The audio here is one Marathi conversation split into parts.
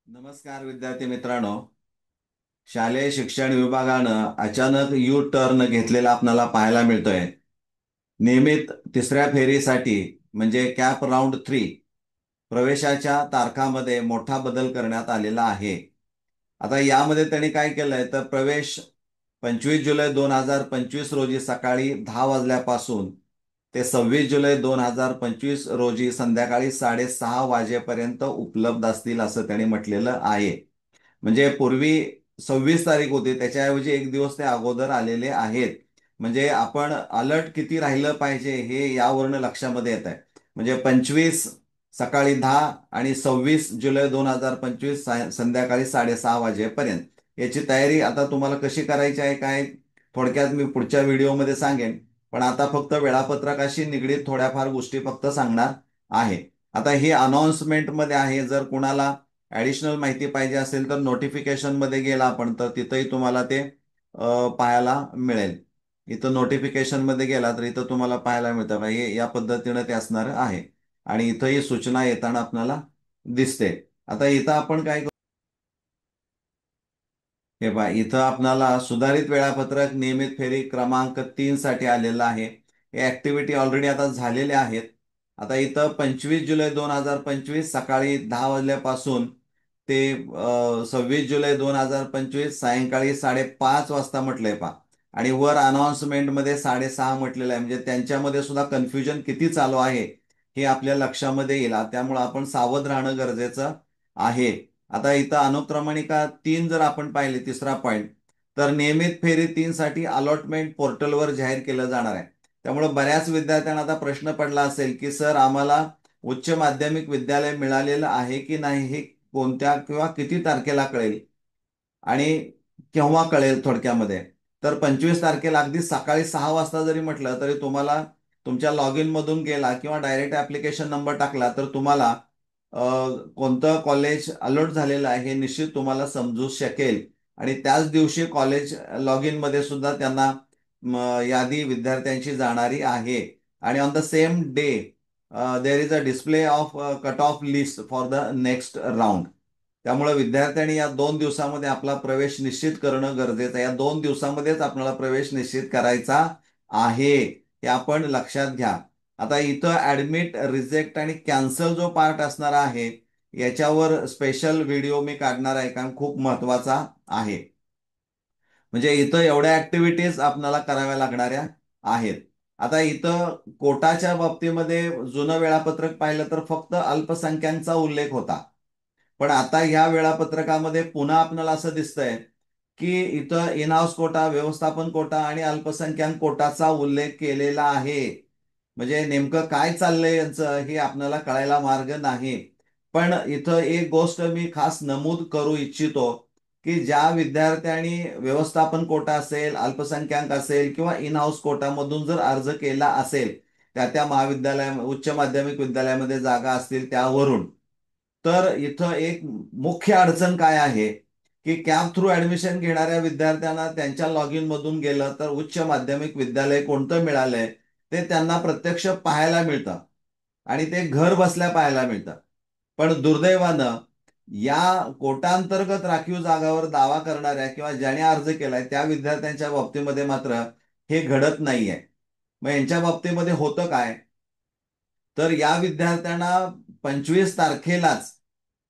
नमस्कार विद्यार्थी मित्रांनो. शालेय शिक्षण विभागानं अचानक यू टर्न घेतलेला आपल्याला पाहायला मिळतोय. नियमित तिसऱ्या फेरीसाठी म्हणजे कॅप राऊंड 3 प्रवेशाच्या तारखांमध्ये मोठा बदल करण्यात आलेला आहे. आता यामध्ये त्यांनी काय केलंय तर प्रवेश 25 जुलै 2025 रोजी सकाळी 10 वाजल्यापासून ते 26 जुलै 2025 रोजी संध्याकाळी 6:30 वाजेपर्यंत उपलब्ध असतील असं त्यांनी म्हटलेलं आहे. म्हणजे पूर्वी 26 तारीख होती, त्याच्याऐवजी एक दिवस ते अगोदर आलेले आहेत. म्हणजे आपण अलर्ट किती राहिलं पाहिजे हे यावरनं लक्षामध्ये येत आहे. म्हणजे 25 सकाळी 10 आणि 26 जुलै 2025 संध्याकाळी 6:30 वाजेपर्यंत याची तयारी आता तुम्हाला कशी करायची आहे काय थोडक्यात मी पुढच्या व्हिडिओमध्ये सांगेन. पण आता फक्त वेळापत्रकाशी निगडीत थोड्याफार गोष्टी फक्त सांगणार आहे. आता ही अनाउन्समेंटमध्ये आहे. जर कुणाला ऍडिशनल माहिती पाहिजे असेल तर नोटिफिकेशन मध्ये गेला आपण तर तिथंही तुम्हाला ते पाहायला मिळेल. इथं नोटिफिकेशन मध्ये गेला तर इथं तुम्हाला पाहायला मिळतं हे या पद्धतीनं ते असणार आहे. आणि इथंही सूचना येताना आपल्याला दिसते. आता इथं आपण काय हे पहा, इथं आपल्याला सुधारित वेळापत्रक नियमित फेरी क्रमांक 3 साठी आलेलं आहे. हे ऍक्टिव्हिटी ऑलरेडी आता झालेल्या आहेत. आता इथं 25 जुलै 2025 सकाळी 10 वाजल्यापासून ते 26 जुलै 2025 सायंकाळी 5:30 वाजता म्हटलंय पहा. आणि वर अनाउन्समेंटमध्ये 6:30 म्हटलेलं आहे. म्हणजे त्यांच्यामध्ये सुद्धा कन्फ्युजन किती चालू आहे हे आपल्या लक्षामध्ये येईल. त्यामुळे आपण सावध राहणं गरजेचं आहे. आता इथं अनुक्रमणिका 3 जर आपण पाहिले तिसरा पॉईंट तर नियमित फेरी 3 साठी अलॉटमेंट पोर्टलवर जाहीर केलं जाणार आहे. त्यामुळे बऱ्याच विद्यार्थ्यांना आता प्रश्न पडला असेल की सर आम्हाला उच्च माध्यमिक विद्यालय मिळालेलं आहे की नाही हे कोणत्या किंवा किती तारखेला कळेल आणि केव्हा कळेल थोडक्यामध्ये. तर 25 तारखेला अगदी सकाळी 6 वाजता जरी म्हटलं तरी तुम्हाला तुमच्या लॉग इन मधून गेला किंवा डायरेक्ट ऍप्लिकेशन नंबर टाकला तर तुम्हाला कोणतं कॉलेज अलॉट झालेलं आहे हे निश्चित तुम्हाला समजू शकेल. आणि त्याच दिवशी कॉलेज लॉग इन मध्ये सुद्धा त्यांना यादी विद्यार्थ्यांची जाणारी आहे. आणि on the same day there is a display of cut off list for the next round. त्यामुळे विद्यार्थ्यांनी या 2 दिवसामध्ये आपला प्रवेश निश्चित करणं गरजेचं आहे. या 2 दिवसामध्येच आपल्याला प्रवेश निश्चित करायचा आहे हे आपण लक्षात घ्या. आता इथं ऍडमिट रिजेक्ट आणि कॅन्सल जो पार्ट असणार आहे याच्यावर स्पेशल व्हिडिओ मी काढणार आहे कारण खूप महत्वाचा आहे. म्हणजे इथं एवढ्या ऍक्टिव्हिटीज आपल्याला कराव्या लागणाऱ्या आहेत. आता इथं कोटाच्या बाबतीमध्ये जुनं वेळापत्रक पाहिलं तर फक्त अल्पसंख्याकांचा उल्लेख होता. पण आता ह्या वेळापत्रकामध्ये पुन्हा आपल्याला असं दिसतंय की इथं इन हाऊस कोटा, व्यवस्थापन कोटा आणि अल्पसंख्याक कोटाचा उल्लेख केलेला आहे. म्हणजे नेमकं काय चाललंय यांचं हे आपल्याला कळायला मार्ग नाही. पण इथं एक गोष्ट मी खास नमूद करू इच्छितो की ज्या विद्यार्थ्यांनी व्यवस्थापन कोटा असेल, अल्पसंख्याक असेल किंवा इन हाऊस कोटामधून जर अर्ज केला असेल त्या त्या महाविद्यालया उच्च माध्यमिक विद्यालयामध्ये जागा असतील त्यावरून, तर इथं एक मुख्य अडचण काय आहे की कॅप थ्रू ऍडमिशन घेणाऱ्या विद्यार्थ्यांना त्यांच्या लॉग इन मधून गेलं तर उच्च माध्यमिक विद्यालय कोणतं मिळालंय ते त्यांना प्रत्यक्ष पाहायला मिळतं आणि ते घर बसल्या पाहायला मिळतं. पण दुर्दैवानं या कोटांतर्गत राखीव जागावर दावा करणाऱ्या किंवा ज्याने अर्ज केलाय त्या विद्यार्थ्यांच्या बाबतीमध्ये मात्र हे घडत नाहीये. मग यांच्या बाबतीमध्ये होतं काय तर या विद्यार्थ्यांना 25 तारखेलाच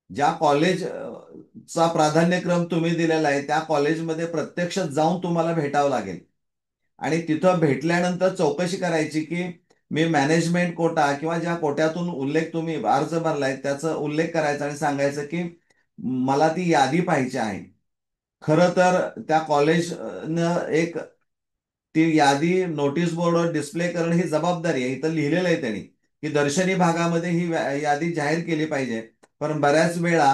ज्या कॉलेजचा प्राधान्यक्रम तुम्ही दिलेला आहे त्या कॉलेजमध्ये प्रत्यक्ष जाऊन तुम्हाला भेटावं लागेल. आणि तिथं भेटल्यानंतर चौकशी करायची की मी मॅनेजमेंट कोटा किंवा ज्या कोट्यातून उल्लेख तुम्ही अर्ज भरलाय त्याचा उल्लेख करायचा आणि सांगायचं की मला ती यादी पाहिजे आहे. खरं तर त्या कॉलेजनं एक ती यादी नोटीस बोर्डवर डिस्प्ले करणं ही जबाबदारी आहे. इथं लिहिलेलं आहे त्यांनी की दर्शनी भागामध्ये ही यादी जाहीर केली पाहिजे. पण बऱ्याच वेळा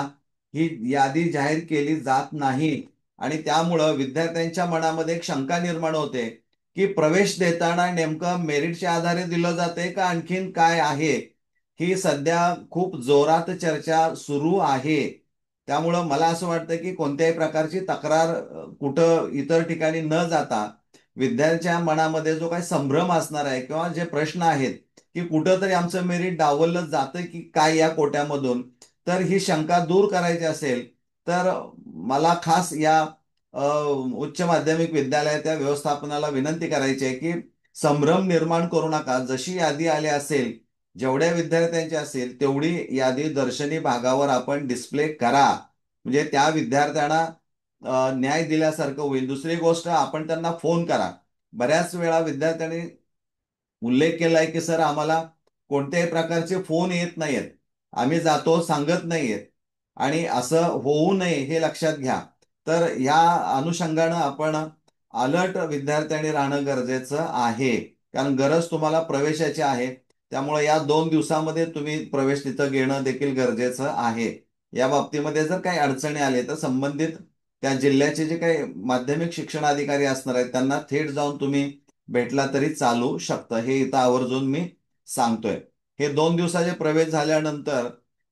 ही यादी जाहीर केली जात नाही आणि त्यामुळं विद्यार्थ्यांच्या मनामध्ये एक शंका निर्माण होते की प्रवेश देताना नेमकं मेरिटच्या आधारे दिलं जाते का आणखीन काय आहे. ही सध्या खूप जोरात चर्चा सुरू आहे. त्यामुळं मला असं वाटतं की कोणत्याही प्रकारची तक्रार कुठं इतर ठिकाणी न जाता विद्यार्थ्यांच्या मनामध्ये जो काही संभ्रम असणार आहे किंवा जे प्रश्न आहेत की कुठंतरी आमचं मेरिट डावललं जातं की काय या कोट्यामधून, तर ही शंका दूर करायची असेल तर मला खास या उच्च माध्यमिक विद्यालयाच्या व्यवस्थापनाला विनंती करायची आहे की संभ्रम निर्माण करू नका. जशी यादी आली असेल, जेवढ्या विद्यार्थ्यांची असेल तेवढी यादी दर्शनी भागावर आपण डिस्प्ले करा. म्हणजे त्या विद्यार्थ्यांना न्याय दिल्यासारखं होईल. दुसरी गोष्ट, आपण त्यांना फोन करा. बऱ्याच वेळा विद्यार्थ्यांनी उल्लेख केलाय की सर आम्हाला कोणत्याही प्रकारचे फोन येत नाहीयेत, आम्ही जातो सांगत नाहीयेत, आणि असं होऊ नये हे लक्षात घ्या. तर या अनुषंगानं आपण अलर्ट विद्यार्थ्यांनी राहणं गरजेचं आहे. कारण गरज तुम्हाला प्रवेशाची आहे, त्यामुळे या 2 दिवसामध्ये तुम्ही प्रवेश तिथं घेणं देखील गरजेचं आहे. या बाबतीमध्ये जर काही अडचणी आल्या तर संबंधित त्या जिल्ह्याचे जे काही माध्यमिक शिक्षण अधिकारी असणार आहेत त्यांना थेट जाऊन तुम्ही भेटला तरी चालू शकतं. हे इथं आवर्जून मी सांगतोय. हे 2 दिवसाचे प्रवेश झाल्यानंतर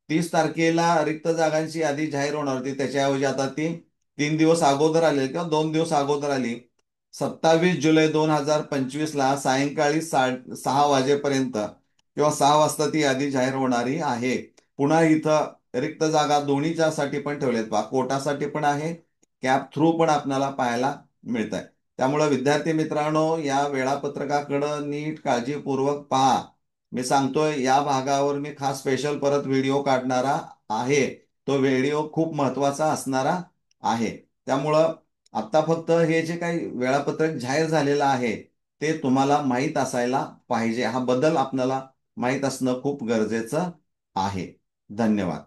30 तारखेला रिक्त जागांची यादी जाहीर होणार होती. त्याच्याऐवजी आता ती 3 दिवस अगोदर आली किंवा 2 दिवस अगोदर आली. 27 जुलै 2025ला सायंकाळी 6 वाजेपर्यंत किंवा 6 वाजता ती यादी जाहीर होणारी आहे. पुन्हा इथं रिक्त जागा दोन्हीच्यासाठी पण ठेवल्यात पहा, कोटासाठी पण आहे, कॅप थ्रू पण आपल्याला पाहायला मिळत आहे. त्यामुळे विद्यार्थी मित्रांनो, या वेळापत्रकाकडं नीट काळजीपूर्वक पहा. मी सांगतोय या भागावर मी खास स्पेशल परत व्हिडिओ काढणारा आहे. तो व्हिडिओ खूप महत्वाचा असणारा आहे. त्यामुळं आता फक्त हे जे काही वेळापत्रक जाहीर झालेलं आहे ते तुम्हाला माहीत असायला पाहिजे. हा बदल आपल्याला माहीत असणं खूप गरजेचं आहे. धन्यवाद.